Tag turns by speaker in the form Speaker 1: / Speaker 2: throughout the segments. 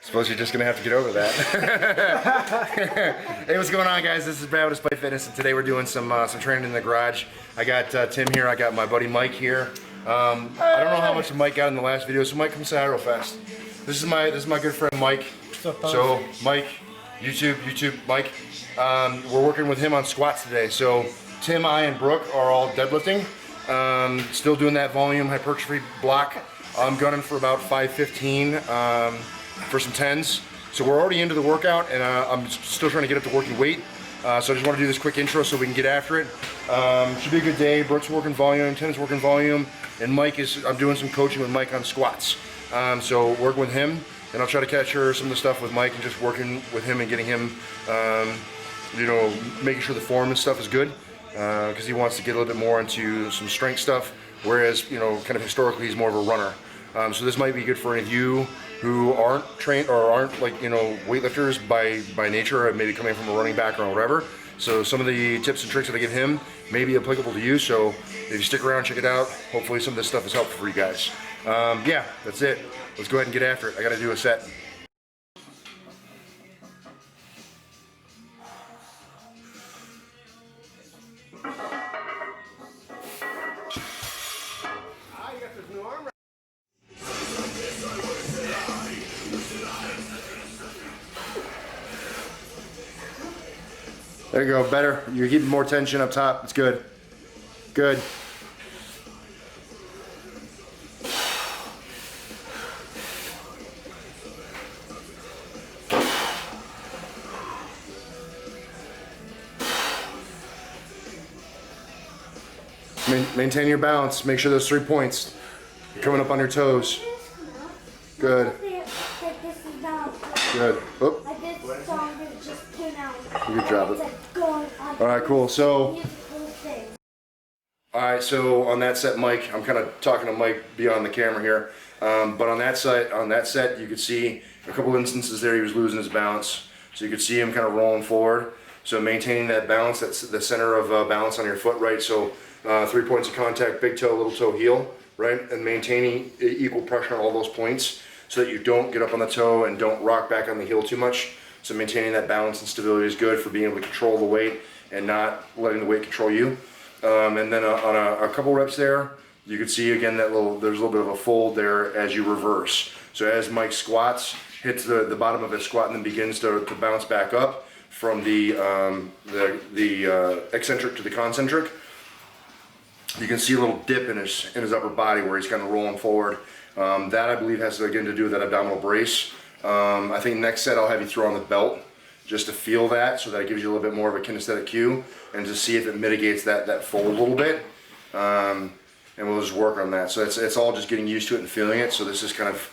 Speaker 1: Suppose you're just gonna have to get over that. Hey, what's going on, guys? This is Brad with Despite Fitness, and today we're doing some training in the garage. I got Tim here. I got my buddy Mike here. I don't know how much Mike got in the last video, so Mike, come say hi real fast. This is my good friend Mike. So Mike, YouTube, Mike. We're working with him on squats today. So Tim, I, and Brooke are all deadlifting. Still doing that volume hypertrophy block. I'm gunning for about 515 for some 10s. So we're already into the workout, and I'm still trying to get up to working weight. So I just want to do this quick intro so we can get after it. Should be a good day. Brooke's working volume, Tim's working volume, and I'm doing some coaching with Mike on squats. So working with him, and I'll try to capture some of the stuff with Mike and just working with him and getting him, making sure the form and stuff is good, because he wants to get a little bit more into some strength stuff, whereas, kind of historically he's more of a runner. So this might be good for any of you who aren't trained or aren't weightlifters by nature, or maybe coming from a running background or whatever. So some of the tips and tricks that I give him may be applicable to you. So if you stick around, check it out. Hopefully some of this stuff is helpful for you guys. Yeah, that's it. Let's go ahead and get after it. I got to do a set. There you go, better. You're keeping more tension up top. It's good. Good. Maintain your balance. Make sure those 3 points are coming up on your toes. Good. Good. Oop. You can drop it. Alright, cool. So, alright, so on that set, Mike, I'm kind of talking to Mike beyond the camera here, but on that set, you could see a couple instances there he was losing his balance. So you could see him kind of rolling forward. So maintaining that balance, that's the center of balance on your foot, right? So 3 points of contact, big toe, little toe, heel, right? And maintaining equal pressure on all those points so that you don't get up on the toe and don't rock back on the heel too much. So maintaining that balance and stability is good for being able to control the weight and not letting the weight control you. And then on a couple reps there, you can see again that there's a little bit of a fold there as you reverse. So as Mike squats, hits the bottom of his squat and then begins to bounce back up from the eccentric to the concentric, you can see a little dip in his upper body where he's kind of rolling forward. That I believe has again to do with that abdominal brace. I think next set I'll have you throw on the belt just to feel that, so that it gives you a little bit more of a kinesthetic cue and to see if it mitigates that fold a little bit. And we'll just work on that. So it's all just getting used to it and feeling it. So this is kind of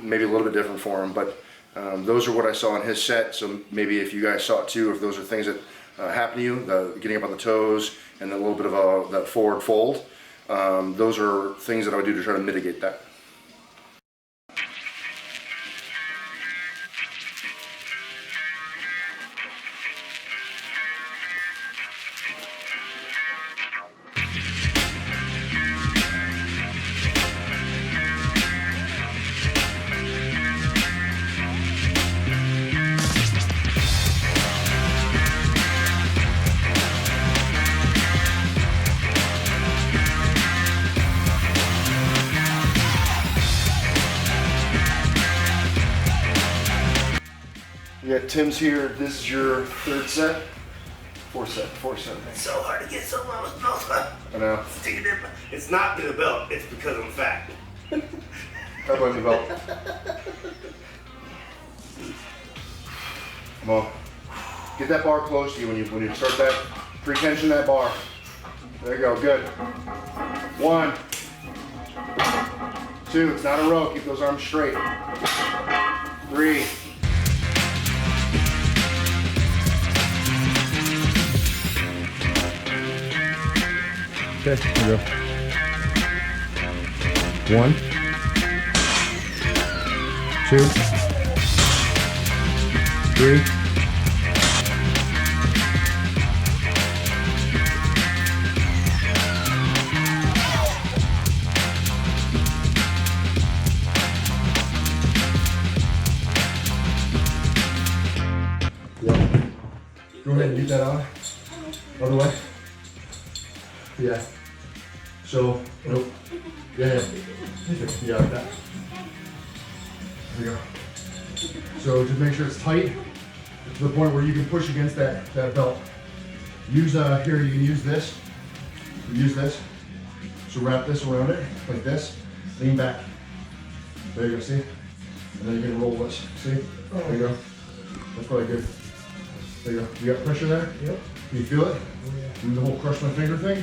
Speaker 1: maybe a little bit different for him, but those are what I saw in his set. So maybe if you guys saw it too, if those are things that happen to you, the getting up on the toes and a little bit of that forward fold, those are things that I would do to try to mitigate that. You got Tim's here. This is your third set. Fourth set.
Speaker 2: It's so hard to get so low with belt up.
Speaker 1: I know.
Speaker 2: It's not the belt, it's because I'm fat.
Speaker 1: How about the belt? Come on. Get that bar close to you when you start that. Pre-tension that bar. There you go. Good. 1, 2. It's not a row. Keep those arms straight. 3.
Speaker 3: Okay, here we go. 1, 2, 3.
Speaker 1: ahead and get that on. Other way. Yeah. So, nope. Yeah. You got that. There you go. So just make sure it's tight to the point where you can push against that belt. Use here, you can use this. Use this. So wrap this around it like this. Lean back. There you go, see? And then you can roll this. See? There you go. That's probably good. There you go. You got pressure there?
Speaker 4: Yep.
Speaker 1: Can you feel it?
Speaker 4: Oh, yeah.
Speaker 1: And the whole crush my finger thing?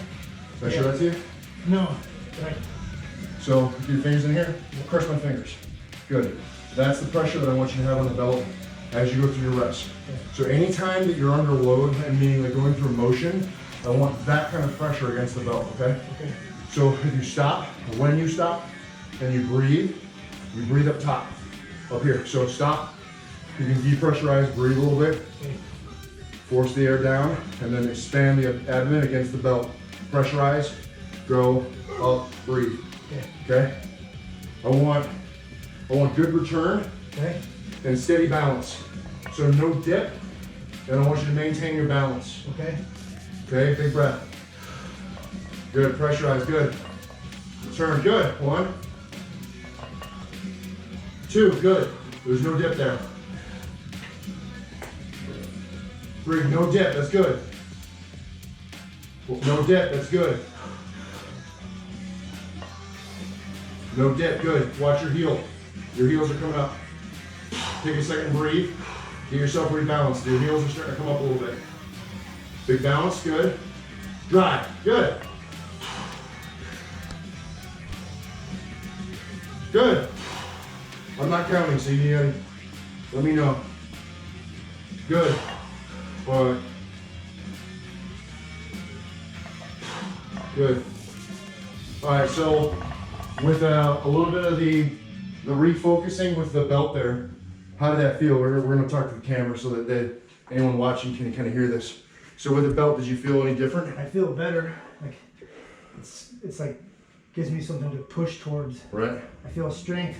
Speaker 1: Did I show that to you?
Speaker 4: No. Right.
Speaker 1: So, get your fingers in here, crush my fingers. Good. That's the pressure that I want you to have on the belt as you go through your reps. So anytime that you're under load, and meaning like going through motion, I want that kind of pressure against the belt, okay?
Speaker 4: Okay.
Speaker 1: So if you stop, or when you stop, and you breathe up top, up here. So stop, you can depressurize, breathe a little bit, force the air down, and then expand the abdomen against the belt. Pressurize, go, up, breathe. Okay? I want good return
Speaker 4: Okay.
Speaker 1: and steady balance. So no dip, and I want you to maintain your balance.
Speaker 4: Okay.
Speaker 1: Okay, big breath. Good, pressurize, good. Return, good. 1, 2, good. There's no dip there. 3, no dip, that's good. No dip, that's good. No dip, good. Watch your heel. Your heels are coming up. Take a second and breathe. Get yourself rebalanced. Your heels are starting to come up a little bit. Big balance, good. Drive, good. Good. I'm not counting, so you need to let me know. Good. All right. Good. All right, so with a little bit of the refocusing with the belt there, how did that feel? We're going to talk to the camera so that anyone watching can kind of hear this. So with the belt, did you feel any different?
Speaker 4: I feel better. Like it's like gives me something to push towards.
Speaker 1: Right.
Speaker 4: I feel strength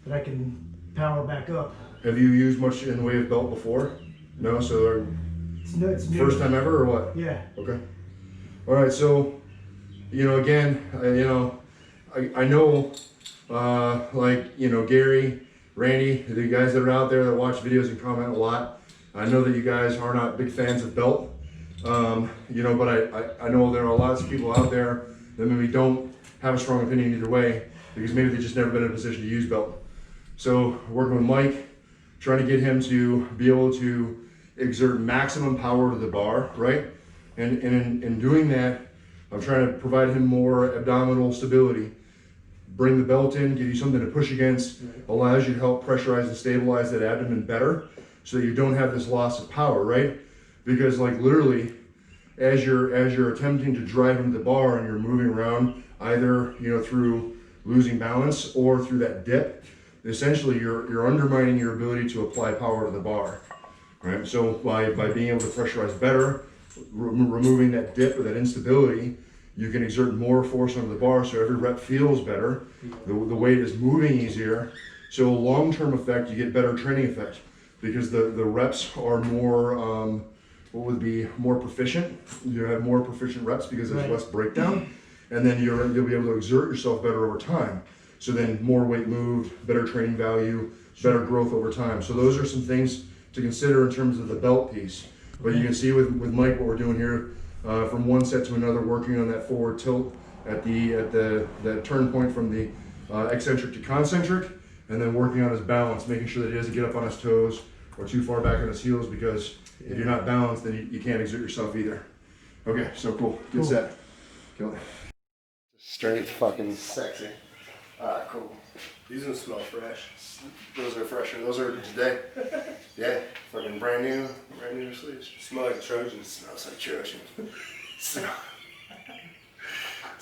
Speaker 4: that I can power back up.
Speaker 1: Have you used much in the way of belt before? No, so
Speaker 4: It's new.
Speaker 1: first time ever or what?
Speaker 4: Yeah.
Speaker 1: Okay. All right, so, again, I know, like, Gary, Randy, the guys that are out there that watch videos and comment a lot, I know that you guys are not big fans of belt, but I know there are lots of people out there that maybe don't have a strong opinion either way, because maybe they've just never been in a position to use belt. So working with Mike, trying to get him to be able to exert maximum power to the bar, right? And in doing that, I'm trying to provide him more abdominal stability. Bring the belt in, give you something to push against, allows you to help pressurize and stabilize that abdomen better so that you don't have this loss of power, right? Because like literally, as you're attempting to drive into the bar and you're moving around, either through losing balance or through that dip, essentially you're undermining your ability to apply power to the bar, right? So by being able to pressurize better, removing that dip or that instability, you can exert more force onto the bar so every rep feels better, the weight is moving easier, so long-term effect, you get better training effect because the reps are more, more proficient. You have more proficient reps because there's less breakdown, and then you'll be able to exert yourself better over time. So then more weight moved, better training value, better growth over time. So those are some things to consider in terms of the belt piece. But you can see with Mike what we're doing here, from one set to another, working on that forward tilt at the turn point from the eccentric to concentric, and then working on his balance, making sure that he doesn't get up on his toes or too far back on his heels, because if you're not balanced, then you can't exert yourself either. Okay, so cool. Good set. Kill it. Straight fucking sexy. Alright, cool.
Speaker 2: These ones smell fresh.
Speaker 1: Those are fresher. Those are today. Yeah, fucking brand new sleeves.
Speaker 2: Smell like Trojan.
Speaker 1: Smells like Trojan. What's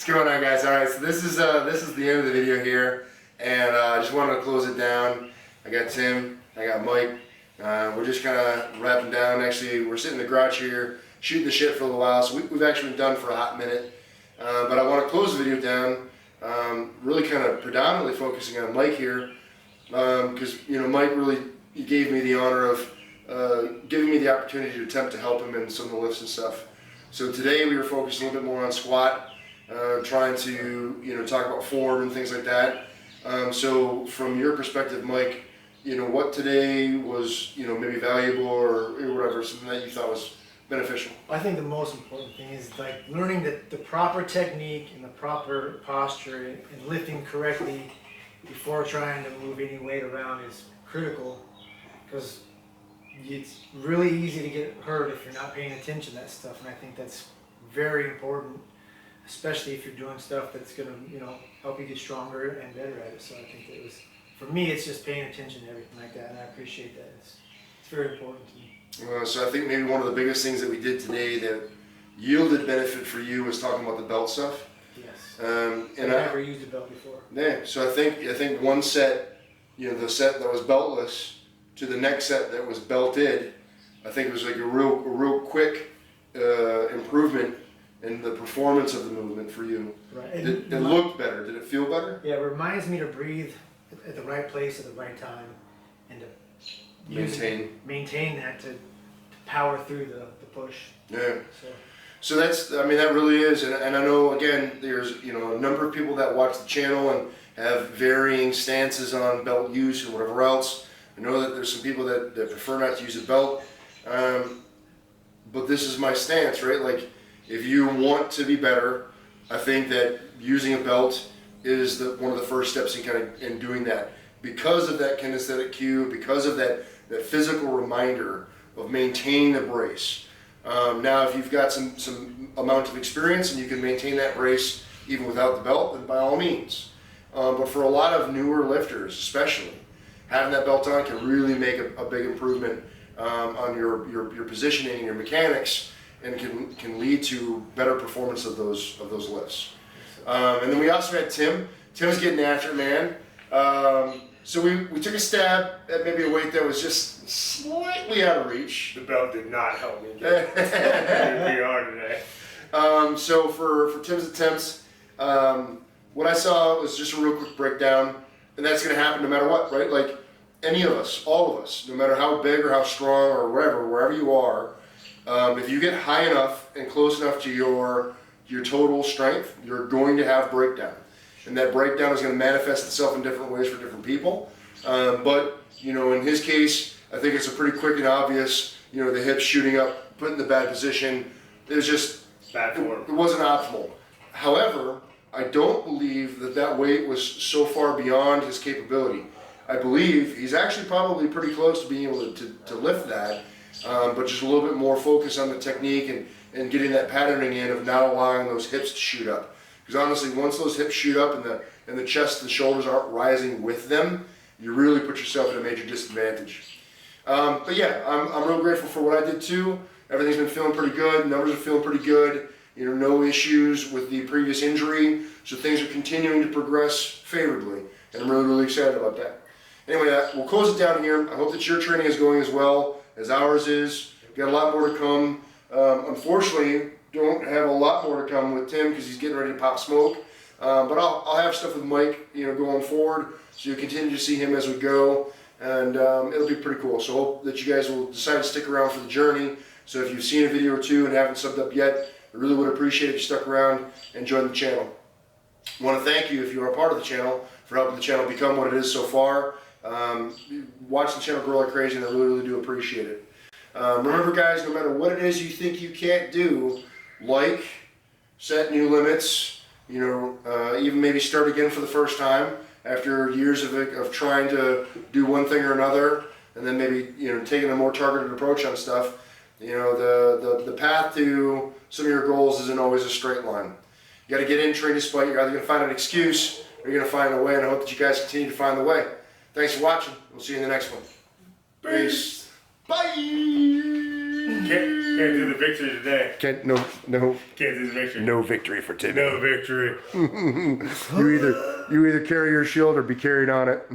Speaker 1: going on, guys? All right, so this is the end of the video here, and I just wanted to close it down. I got Tim, I got Mike. We're just kind of wrapping down. Actually, we're sitting in the garage here, shooting the shit for a little while. So we've actually been done for a hot minute, but I want to close the video down. Really kind of predominantly focusing on Mike here, because Mike really gave me the honor of giving me the opportunity to attempt to help him in some of the lifts and stuff. So today we were focused a little bit more on squat, trying to talk about form and things like that. So from your perspective, Mike, what today was maybe valuable or whatever, something that you thought was beneficial?
Speaker 4: I think the most important thing is like learning the proper technique and the proper posture and lifting correctly before trying to move any weight around is critical, because it's really easy to get hurt if you're not paying attention to that stuff, and I think that's very important, especially if you're doing stuff that's gonna help you get stronger and better at it. So I think it was, for me, it's just paying attention to everything like that, and I appreciate that. It's very important to me.
Speaker 1: So I think maybe one of the biggest things that we did today that yielded benefit for you was talking about the belt stuff.
Speaker 4: Yes.
Speaker 1: And
Speaker 4: I've never used a belt before.
Speaker 1: Yeah, so I think one set, the set that was beltless to the next set that was belted, I think it was like a real quick improvement in the performance of the movement for you.
Speaker 4: Right.
Speaker 1: It looked better. Did it feel better?
Speaker 4: Yeah, it reminds me to breathe at the right place at the right time, and to maintain that to power through the push.
Speaker 1: Yeah. So that's, that really is, and I know, again, there's, a number of people that watch the channel and have varying stances on belt use and whatever else. I know that there's some people that prefer not to use a belt, but this is my stance, right? Like, if you want to be better, I think that using a belt is one of the first steps in doing that. Because of that kinesthetic cue, because of that physical reminder of maintaining the brace. Now, if you've got some amount of experience and you can maintain that brace even without the belt, then by all means. But for a lot of newer lifters, especially, having that belt on can really make a big improvement on your positioning and your mechanics, and can lead to better performance of those lifts. And then we also had Tim. Tim's getting after it, man. So we took a stab at maybe a weight that was just slightly out of reach.
Speaker 2: The belt did not help me get PR today.
Speaker 1: So for Tim's attempts, what I saw was just a real quick breakdown, and that's going to happen no matter what, right? Like any of us, all of us, no matter how big or how strong or wherever you are, if you get high enough and close enough to your total strength, you're going to have breakdown. And that breakdown is going to manifest itself in different ways for different people. But, in his case, I think it's a pretty quick and obvious, the hips shooting up, put in the bad position. It was just,
Speaker 2: bad form.
Speaker 1: It wasn't optimal. However, I don't believe that weight was so far beyond his capability. I believe he's actually probably pretty close to being able to lift that, but just a little bit more focus on the technique and getting that patterning in of not allowing those hips to shoot up. Because honestly, once those hips shoot up and the chest and the shoulders aren't rising with them, you really put yourself at a major disadvantage. But yeah, I'm real grateful for what I did too. Everything's been feeling pretty good. Numbers are feeling pretty good. No issues with the previous injury. So things are continuing to progress favorably. And I'm really, really excited about that. Anyway, we'll close it down here. I hope that your training is going as well as ours is. We've got a lot more to come. Unfortunately, don't have a lot more to come with Tim because he's getting ready to pop smoke. But I'll have stuff with Mike, going forward. So you'll continue to see him as we go. And it'll be pretty cool. So hope that you guys will decide to stick around for the journey. So if you've seen a video or two and haven't subbed up yet, I really would appreciate if you stuck around and joined the channel. I want to thank you if you are a part of the channel for helping the channel become what it is so far. Watch the channel grow like crazy, and I really, really do appreciate it. Remember, guys, no matter what it is you think you can't do, set new limits, even maybe start again for the first time after years of trying to do one thing or another, and then maybe taking a more targeted approach on stuff. The path to some of your goals isn't always a straight line. You got to get in, train despite. You're either going to find an excuse or you're going to find a way, and I hope that you guys continue to find the way. Thanks for watching. We'll see you in the next one. Peace. Bye.
Speaker 2: Can't do the victory today.
Speaker 1: Can't do the victory. No victory for Tim.
Speaker 2: No victory.
Speaker 1: You either carry your shield or be carried on it.